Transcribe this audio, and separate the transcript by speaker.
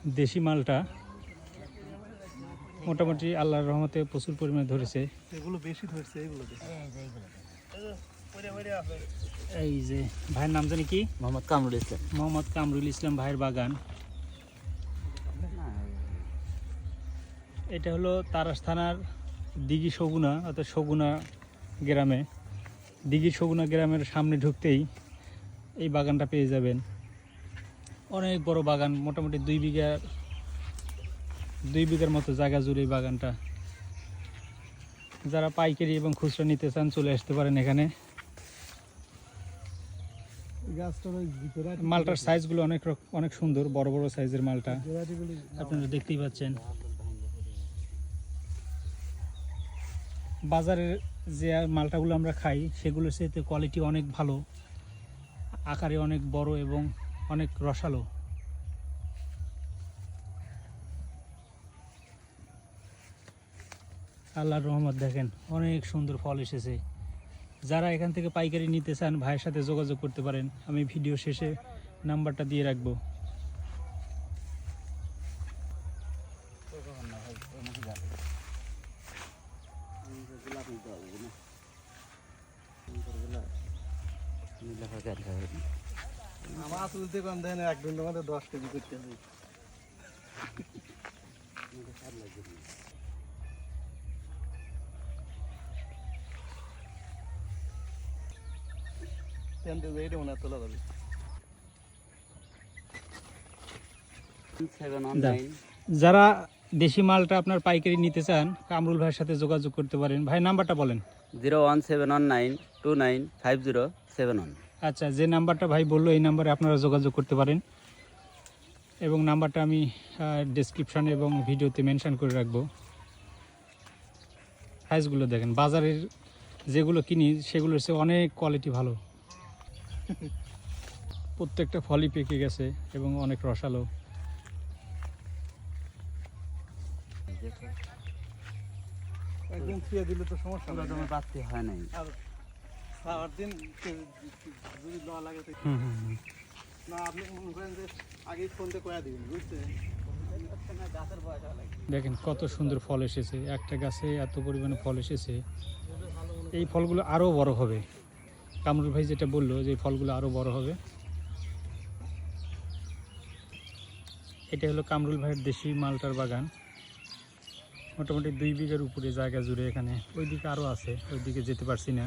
Speaker 1: দেশি মালটা মোটামুটি আল্লাহর রহমতে প্রচুর পরিমাণে ধরেছে।
Speaker 2: এগুলো বেশি ধরছে এগুলো।
Speaker 1: এই যে ভাইয়ের নাম জানি কি?
Speaker 3: মোহাম্মদ কামরুল ইসলাম।
Speaker 1: মোহাম্মদ কামরুল ইসলাম ভাইয়ের বাগান। এটা হলো তারাস থানার দিঘি সগুনা অর্থাৎ সগুনা গ্রামে। দিঘি সগুনা গ্রামের সামনে ঢুকতেই এই বাগানটা পেয়ে যাবেন। অনেক বড় বাগান, মোটামুটি 2 বিঘার মতো জায়গা জুড়ে এই বাগানটা। যারা পাইকারি এবং খুচরা নিতে চান চলে আসতে পারেন এখানে। মালটার সাইজগুলো অনেক সুন্দর, বড় বড় সাইজের মালটা আপনারা দেখতেই পাচ্ছেন। বাজারের যে মালটাগুলো আমরা খাই সেগুলোর সাথে কোয়ালিটি অনেক ভালো, আকারে অনেক বড় এবং অনেক রসালো। আল্লাহর রহমত, দেখেন অনেক সুন্দর ফল এসেছে। যারা এখান থেকে পাইকারি নিতে চান ভাইয়ের সাথে যোগাযোগ করতে পারেন। আমি ভিডিও শেষে নাম্বারটা দিয়ে রাখবো।
Speaker 2: আমার তুলতে কম দেয় না, 1 ঘন্টার মধ্যে 10 কেজি করতে হবে।
Speaker 1: যারা দেশি মালটা আপনার পাইকারি নিতে চান কামরুল ভাইয়ের সাথে যোগাযোগ করতে পারেন। ভাই নাম্বারটা বলেন।
Speaker 3: 01719295071।
Speaker 1: আচ্ছা, যে নাম্বারটা ভাই বললো এই নাম্বারে আপনারা যোগাযোগ করতে পারেন এবং নাম্বারটা আমি ডেসক্রিপশানে এবং ভিডিওতে মেনশন করে রাখবো। সাইজগুলো দেখেন, বাজারের যেগুলো কিনি সেগুলোর চেয়ে অনেক কোয়ালিটি ভালো। প্রত্যেকটা ফলই পেকে গেছে এবং অনেক রসালো।
Speaker 2: একদম খেয়ে দিলে তো সমস্যা নেই।
Speaker 3: তোমার বাড়তি হয় নাই।
Speaker 2: আর 4 দিন যদি দেওয়া লাগে তো না, আপনি মনে করেন যে আগেই ফোনতে কয়া দিবেন, বুঝছেন?
Speaker 1: দেখেন কত সুন্দর ফল এসেছে, একটা গাছে এত পরিমাণে ফল এসেছে। এই ফলগুলো আরও বড় হবে। কামরুল ভাই যেটা বললো যে এই ফলগুলো আরও বড় হবে। এটা হলো কামরুল ভাইয়ের দেশি মালটার বাগান। মোটামুটি 2 বিঘার উপরে জায়গা জুড়ে এখানে। ওইদিকে আরও আছে, ওইদিকে যেতে পারছি না।